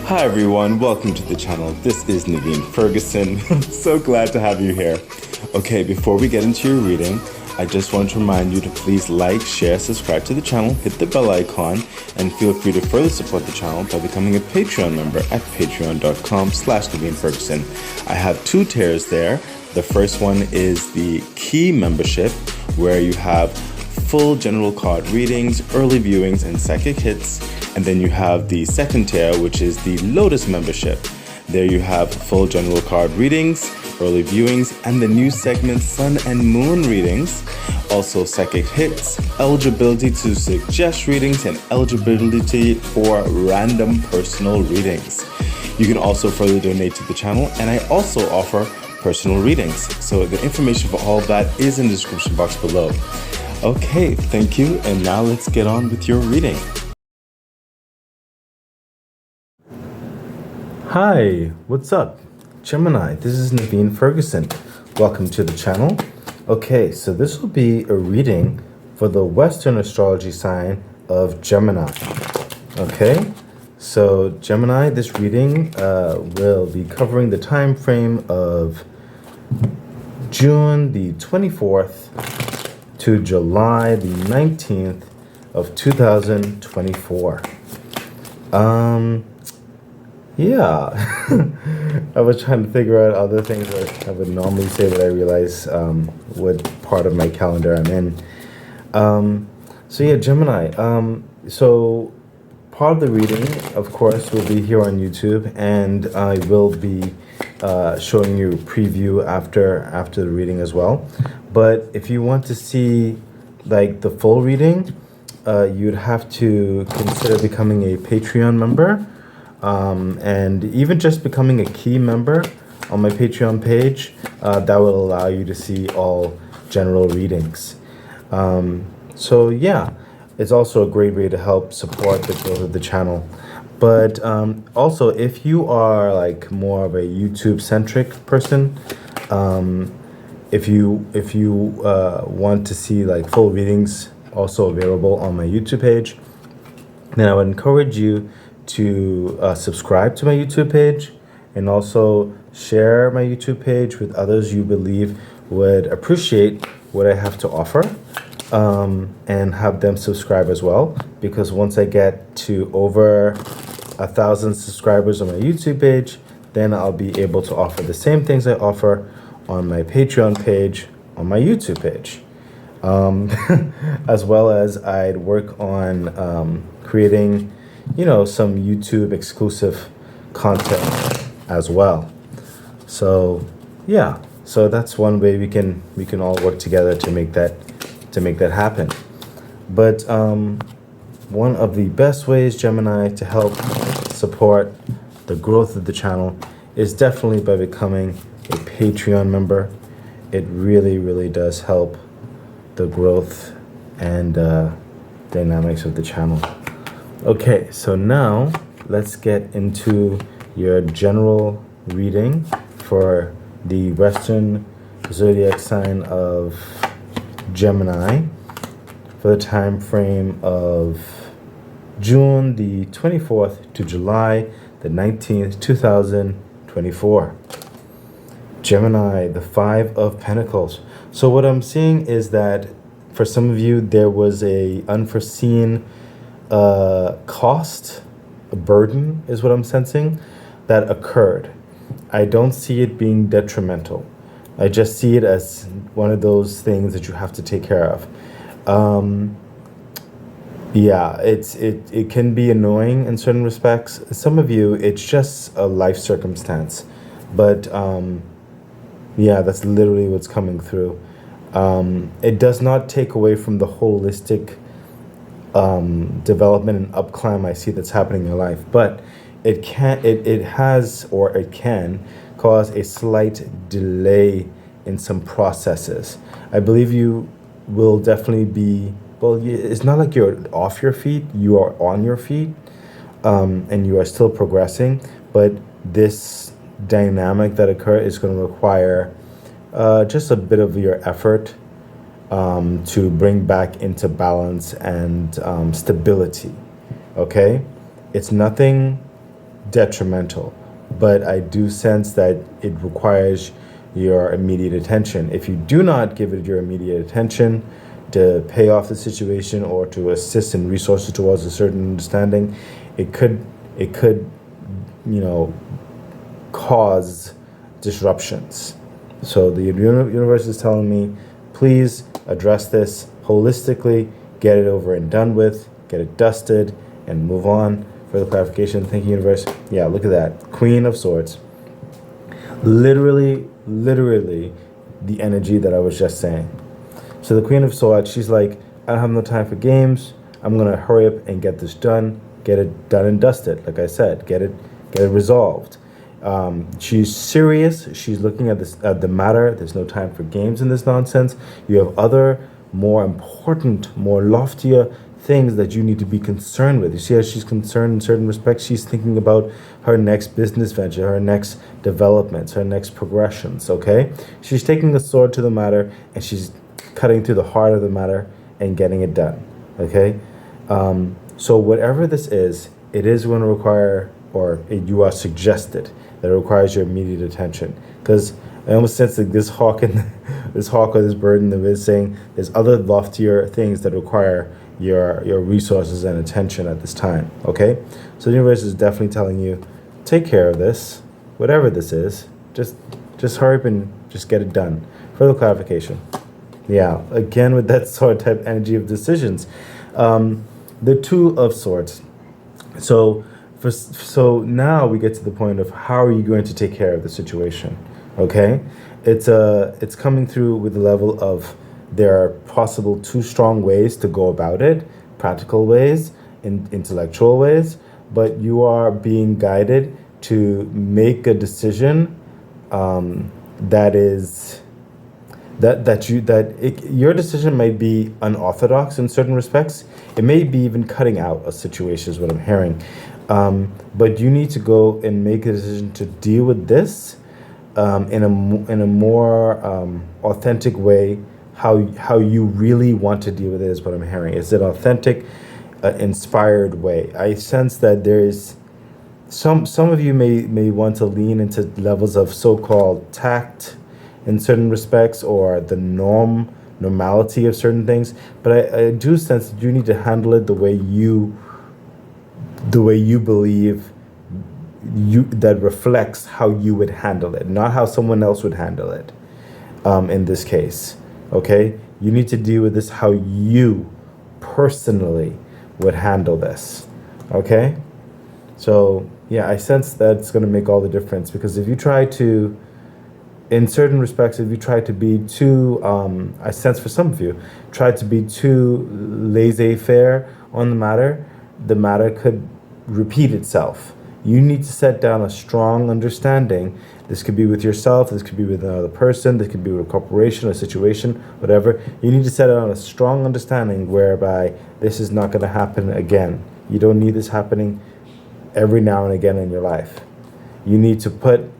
Hi everyone, welcome to the channel. This is Naveen Ferguson. I'm so glad to have you here. Okay, before we get into your reading, I just want to remind you to please like, share, subscribe to the channel, hit the bell icon, and feel free to further support the channel by becoming a Patreon member at patreon.com/Naveen Ferguson. I have two tiers there. The first one is the Key membership, where you have full general card readings, early viewings, and psychic hits. And then you have the second tier, which is the Lotus membership. There you have full general card readings, early viewings, and the new segment Sun and Moon readings. Also psychic hits, eligibility to suggest readings, and eligibility for random personal readings. You can also further donate to the channel, and I also offer personal readings. So the information for all of that is in the description box below. Okay, thank you, and now let's get on with your reading. Hi, what's up? Gemini, this is Naveen Ferguson. Welcome to the channel. Okay, so this will be a reading for the Western astrology sign of Gemini. Okay, so Gemini, this reading will be covering the time frame of June the 24th to July the 19th of 2024. Yeah, I was trying to figure out other things that I would normally say, but I realize what part of my calendar I'm in. So yeah, Gemini. So part of the reading, of course, will be here on YouTube, and I will be showing you a preview after the reading as well. But if you want to see like the full reading, you'd have to consider becoming a Patreon member. And even just becoming a key member on my Patreon page, that will allow you to see all general readings. So yeah, it's also a great way to help support the growth of the channel. But also, if you are like more of a YouTube centric person, if you want to see like full readings also available on my YouTube page, then I would encourage you to subscribe to my YouTube page, and also share my YouTube page with others you believe would appreciate what I have to offer, and have them subscribe as well, because once I get to over 1,000 subscribers on my YouTube page, then I'll be able to offer the same things I offer on my Patreon page on my YouTube page. As well as I'd work on creating some YouTube exclusive content as well. So yeah, so that's one way we can all work together to make that happen. But one of the best ways, Gemini, to help support the growth of the channel is definitely by becoming a Patreon member. It really does help the growth and dynamics of the channel. Okay, so now let's get into your general reading for the Western zodiac sign of Gemini for the time frame of June the 24th to July the 19th, 2024. Gemini, the Five of Pentacles. So what I'm seeing is that for some of you, there was a unforeseen cost, a burden is what I'm sensing, that occurred. I don't see it being detrimental. I just see it as one of those things that you have to take care of. Yeah, it can be annoying in certain respects. Some of you, it's just a life circumstance. But yeah, that's literally what's coming through. It does not take away from the holistic development and upclimb I see that's happening in your life, but it can cause a slight delay in some processes. I believe you will definitely be, well, it's not like you're off your feet, you are on your feet, and you are still progressing, but this dynamic that occurs is going to require just a bit of your effort to bring back into balance and stability. Okay, it's nothing detrimental, but I do sense that it requires your immediate attention. If you do not give it your immediate attention to pay off the situation or to assist in resources towards a certain understanding, it could you know, cause disruptions. So the universe is telling me, please address this holistically, get it over and done with, get it dusted, and move on. Further clarification, thank you, universe. Yeah, look at that. Queen of Swords. Literally the energy that I was just saying. So the Queen of Swords, she's like, I don't have no time for games. I'm gonna hurry up and get this done, get it done and dusted. Like I said, get it resolved. She's serious. She's looking at the matter. There's no time for games in this nonsense. You have other more important, more loftier things that you need to be concerned with. You see how she's concerned in certain respects? She's thinking about her next business venture, her next developments, her next progressions, okay? She's taking the sword to the matter and she's cutting through the heart of the matter and getting it done, okay? So whatever this is, it is going to require, you are suggested that it requires your immediate attention. Because I almost sense like this hawk or this bird in the mid saying there's other loftier things that require your resources and attention at this time, okay? So the universe is definitely telling you, take care of this, whatever this is, just hurry up and just get it done. Further clarification. Yeah, again with that sword type energy of decisions. The Two of Swords. So now we get to the point of how are you going to take care of the situation, okay? It's coming through with the level of there are possible two strong ways to go about it, practical ways, intellectual ways, but you are being guided to make a decision your decision might be unorthodox in certain respects. It may be even cutting out a situation is what I'm hearing. But you need to go and make a decision to deal with this in a more authentic way. How you really want to deal with it is what I'm hearing. It's an authentic, inspired way. I sense that there is some of you may want to lean into levels of so-called tact in certain respects or the normality of certain things. But I do sense that you need to handle it the way you believe that reflects how you would handle it, not how someone else would handle it. In this case. Okay, you need to deal with this how you personally would handle this. Okay, so yeah, I sense that it's going to make all the difference, because if you try to, in certain respects, if you try to be too, I sense for some of you, try to be too laissez-faire on the matter could repeat itself. You need to set down a strong understanding. This could be with yourself, this could be with another person, this could be with a corporation, a situation, whatever. You need to set down a strong understanding whereby this is not going to happen again. You don't need this happening every now and again in your life. You need to put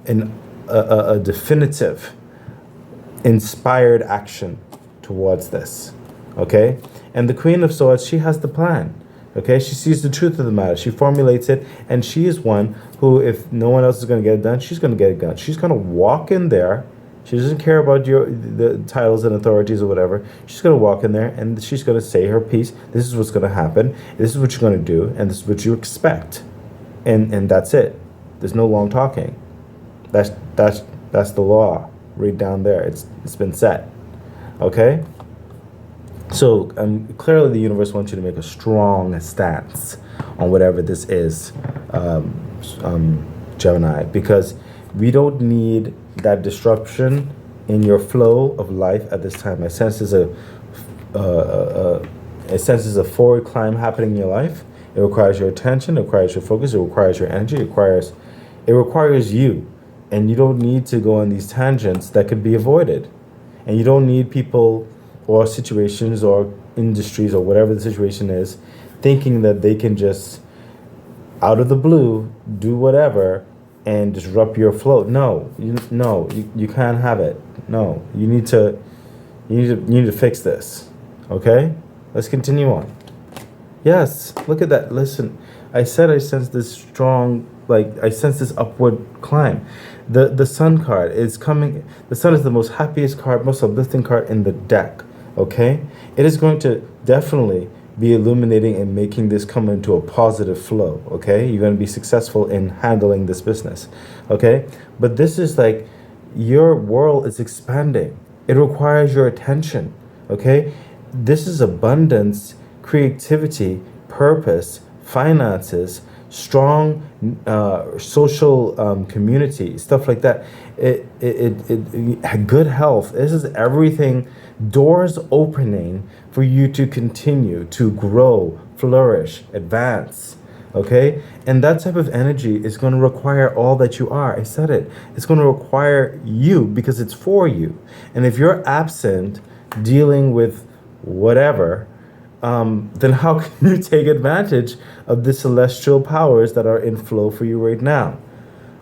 in a definitive, inspired action towards this, okay? And the Queen of Swords, she has the plan. Okay, she sees the truth of the matter. She formulates it, and she is one who, if no one else is going to get it done, she's going to get it done. She's going to walk in there. She doesn't care about the titles and authorities or whatever. She's going to walk in there, and she's going to say her piece. This is what's going to happen. This is what you're going to do, and this is what you expect. And that's it. There's no long talking. That's the law. Right down there. It's been set. Okay? So clearly the universe wants you to make a strong stance on whatever this is, Gemini, because we don't need that disruption in your flow of life at this time. I sense there's a forward climb happening in your life. It requires your attention, it requires your focus, it requires your energy, it requires you. And you don't need to go on these tangents that could be avoided. And you don't need people or situations or industries or whatever the situation is thinking that they can just out of the blue do whatever and disrupt your flow. No, you can't have it. No, you need to fix this. Okay, let's continue on. Yes, look at that. Listen, I said I sense this strong, like I sense this upward climb. The Sun card is coming. The Sun is the most happiest card, most uplifting card in the deck. Okay, it is going to definitely be illuminating and making this come into a positive flow. Okay, you're going to be successful in handling this business. Okay, but this is like your world is expanding. It requires your attention. Okay, this is abundance, creativity, purpose, finances, strong social community, stuff like that. Good health. This is everything. Doors opening for you to continue to grow, flourish, advance. Okay, and that type of energy is going to require all that you are. I said it. It's going to require you because it's for you. And if you're absent, dealing with whatever, then how can you take advantage of the celestial powers that are in flow for you right now?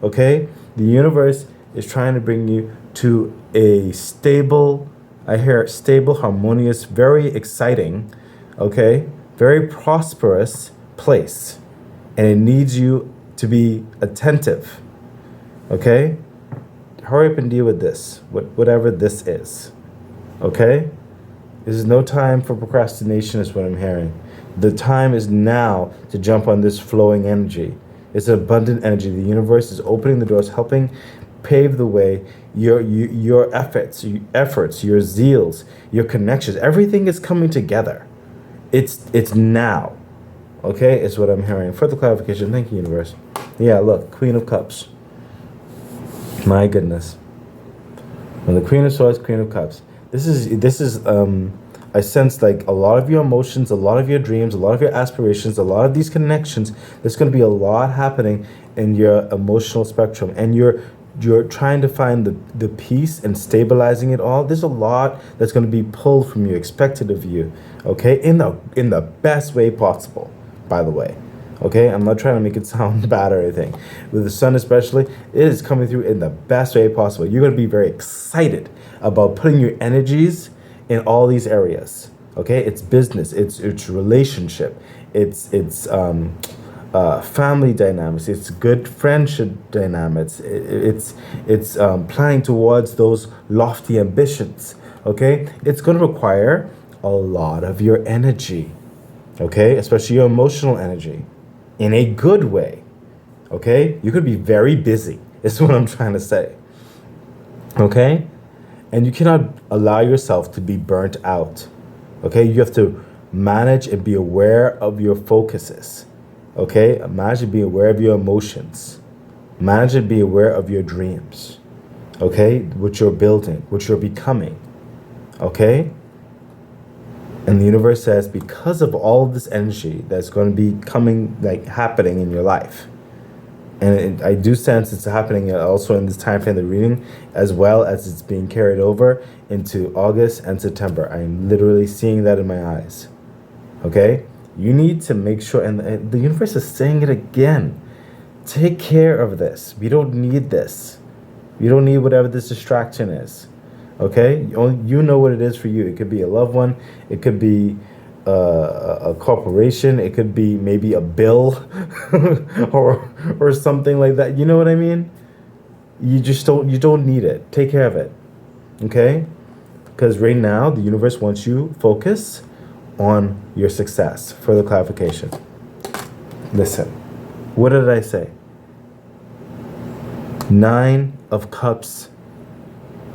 Okay? The universe is trying to bring you to a stable, I hear stable, harmonious, very exciting, okay, very prosperous place. And it needs you to be attentive. Okay? Hurry up and deal with this, whatever this is. Okay? This is no time for procrastination, is what I'm hearing. The time is now to jump on this flowing energy. It's an abundant energy. The universe is opening the doors, helping pave the way. Your efforts, your zeals, your connections, everything is coming together. It's now. Okay, is what I'm hearing. Further clarification. Thank you, universe. Yeah, look, Queen of Cups. My goodness. When the Queen of Swords, Queen of Cups. This is I sense like a lot of your emotions, a lot of your dreams, a lot of your aspirations, a lot of these connections. There's going to be a lot happening in your emotional spectrum, and you're trying to find the peace and stabilizing it all. There's a lot that's going to be pulled from you, expected of you, okay, in the best way possible, by the way. Okay, I'm not trying to make it sound bad or anything. With the Sun especially, it is coming through in the best way possible. You're going to be very excited about putting your energies in all these areas. Okay, it's business, it's relationship, it's family dynamics, it's good friendship dynamics, it's planning towards those lofty ambitions. Okay, it's going to require a lot of your energy. Okay, especially your emotional energy. In a good way, okay? You could be very busy, is what I'm trying to say, okay? And you cannot allow yourself to be burnt out, okay? You have to manage and be aware of your focuses, okay? Manage and be aware of your emotions. Manage and be aware of your dreams, okay? What you're building, what you're becoming, okay? And the universe says, because of all of this energy that's going to be coming, like happening in your life, and I do sense it's happening also in this time frame of the reading, as well as it's being carried over into August and September. I'm literally seeing that in my eyes. Okay? You need to make sure, and the universe is saying it again, take care of this. We don't need this. We don't need whatever this distraction is. Okay, you know what it is for you. It could be a loved one. It could be a corporation. It could be maybe a bill or something like that. You know what I mean? You don't need it. Take care of it. Okay, because right now the universe wants you focus on your success. Further clarification. Listen, what did I say? 9 of Cups,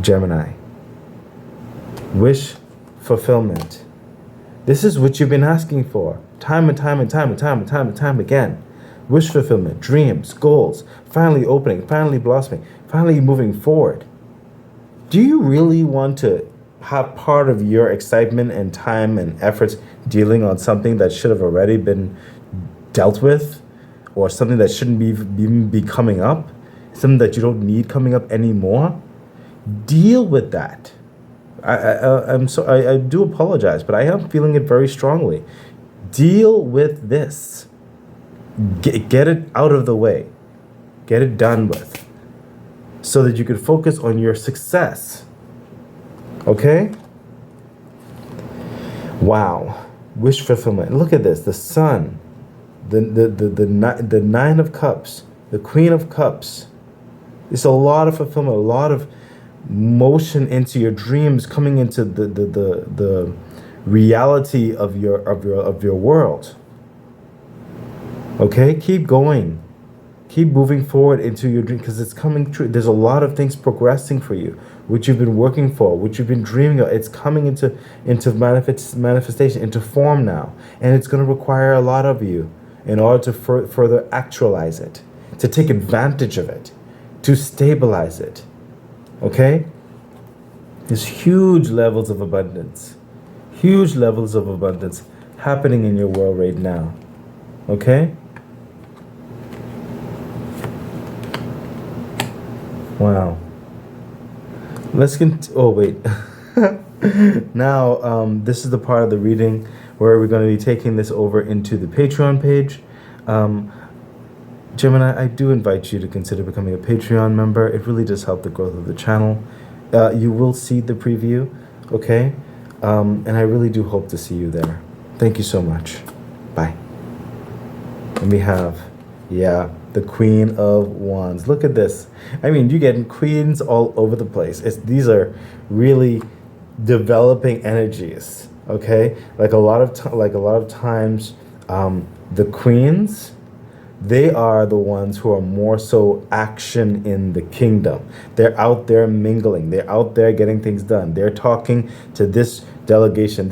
Gemini. Wish fulfillment. This is what you've been asking for time and time again. Wish fulfillment, dreams, goals, finally opening, finally blossoming, finally moving forward. Do you really want to have part of your excitement and time and efforts dealing on something that should have already been dealt with, or something that shouldn't even be coming up, something that you don't need coming up anymore? Deal with that. I do apologize, but I am feeling it very strongly. Deal with this. Get it out of the way. Get it done with, so that you can focus on your success. Okay? Wow. Wish fulfillment. Look at this. The Sun, The Nine of Cups, the Queen of Cups. It's a lot of fulfillment, a lot of motion into your dreams, coming into the reality of your world. Okay, keep going. Keep moving forward into your dream, because it's coming true. There's a lot of things progressing for you, which you've been working for, which you've been dreaming of. It's coming into manifestation, into form now, and it's going to require a lot of you in order to further actualize it, to take advantage of it, to stabilize it. Okay? There's huge levels of abundance happening in your world right now. Okay? Wow. Let's oh wait. Now, this is the part of the reading where we're going to be taking this over into the Patreon page. Gemini, I do invite you to consider becoming a Patreon member. It really does help the growth of the channel. You will see the preview, okay? And I really do hope to see you there. Thank you so much. Bye. And we have, yeah, the Queen of Wands. Look at this. I mean, you're getting queens all over the place. These are really developing energies, okay? Like a lot of times, the queens, they are the ones who are more so action in the kingdom. They're out there mingling. They're out there getting things done. They're talking to this delegation,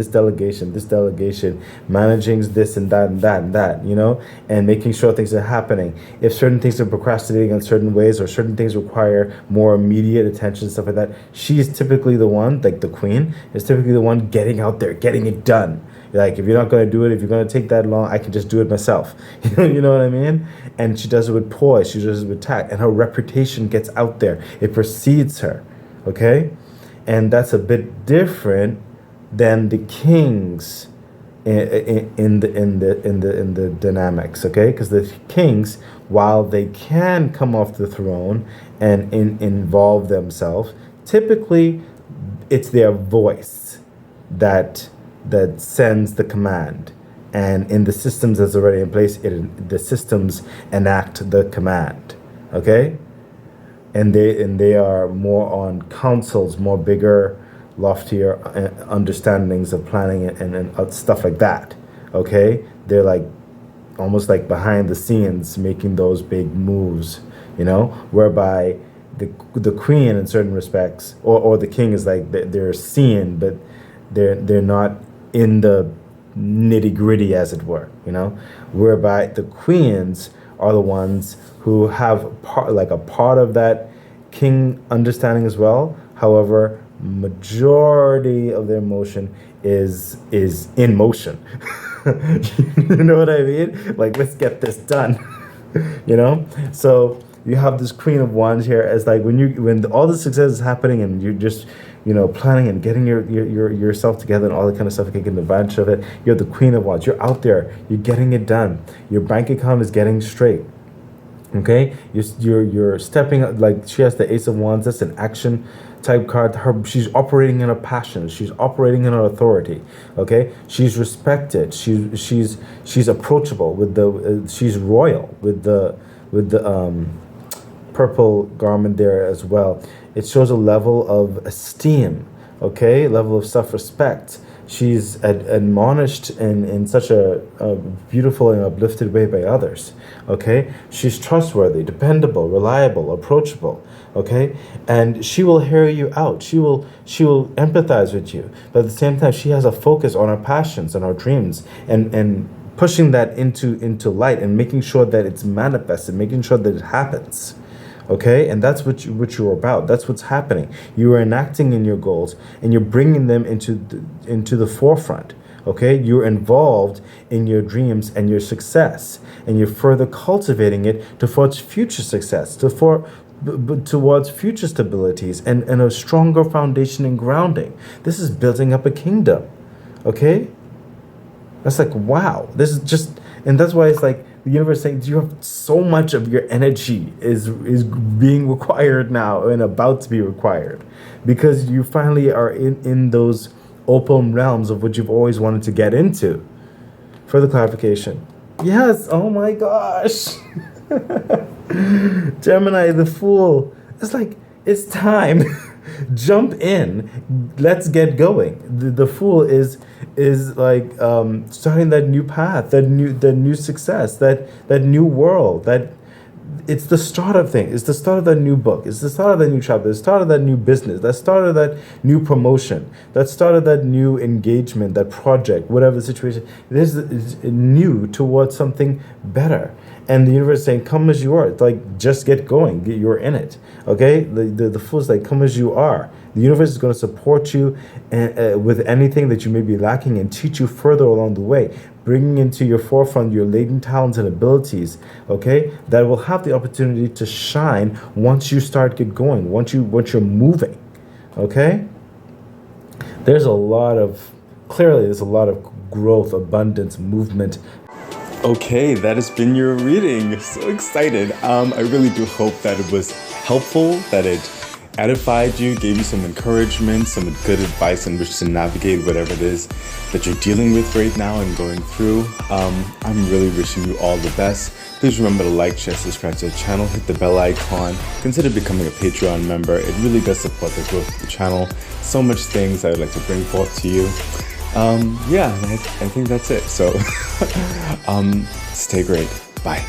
managing this and that, you know, and making sure things are happening. If certain things are procrastinating in certain ways, or certain things require more immediate attention, stuff like that, she is typically the one, like the queen, is typically the one getting out there, getting it done. Like, if you're not going to do it, if you're going to take that long, I can just do it myself. You know what I mean? And she does it with poise. She does it with tact. And her reputation gets out there. It precedes her. Okay? And that's a bit different than the kings in the dynamics. Okay? Because the kings, while they can come off the throne and involve themselves, typically it's their voice that sends the command, and in the systems that's already in place, the systems enact the command. Okay, and they are more on councils, more bigger, loftier understandings of planning and stuff like that. Okay, they're like almost like behind the scenes making those big moves, you know, whereby the queen in certain respects, or the king is like they're seeing, but they're not in the nitty-gritty, as it were, you know, whereby the queens are the ones who have a part of that king understanding as well. However, majority of their motion is in motion. You know what I mean? Like, let's get this done. You know? So you have this Queen of Wands here as like when all the success is happening and you're just, you know, planning and getting yourself together and all that kind of stuff, taking advantage of it. You're the Queen of Wands. You're out there. You're getting it done. Your bank account is getting straight. Okay, you're stepping up. Like, she has the Ace of Wands. That's an action type card. She's operating in her passion. She's operating in her authority. Okay, she's respected. She's approachable with the. She's royal with the purple garment there as well. It shows a level of esteem. Okay, level of self-respect. She's admonished in such a beautiful and uplifted way by others. Okay, she's trustworthy, dependable, reliable, approachable. Okay, and she will hear you out. She will empathize with you, but at the same time, she has a focus on her passions and her dreams, and pushing that into light and making sure that it's manifested, making sure that it happens. Okay, and that's what you're about. That's what's happening. You are enacting in your goals, and you're bringing them into the forefront. Okay, you're involved in your dreams and your success, and you're further cultivating it towards future success, towards future stabilities and a stronger foundation and grounding. This is building up a kingdom. Okay, that's like, wow. This is just, and that's why it's like, the universe saying, you have so much of your energy is being required now and about to be required, because you finally are in those open realms of what you've always wanted to get into. Further clarification. Yes, oh my gosh. Gemini, the Fool. It's like, it's time. Jump in. Let's get going. The Fool is like starting that new path, that new success, that new world, that it's the start of things. It's the start of that new book. It's the start of that new chapter. The start of that new business. The start of that new promotion. That start of that new engagement, that project, whatever the situation. This is new towards something better. And the universe is saying, "Come as you are." It's like, just get going. You're in it. Okay. The Fool is like, "Come as you are." The universe is going to support you with anything that you may be lacking and teach you further along the way, bringing into your forefront your latent talents and abilities, okay, that will have the opportunity to shine once you start get going, once you're moving, okay? There's a lot of growth, abundance, movement. Okay, that has been your reading. So excited. I really do hope that it was helpful, that it edified you, gave you some encouragement, some good advice on which to navigate whatever it is that you're dealing with right now and going through. I'm really wishing you all the best. Please remember to like, share, subscribe to the channel, hit the bell icon, consider becoming a Patreon member. It really does support the growth of the channel. So much things I would like to bring forth to you. Yeah, I think that's it. So stay great. Bye.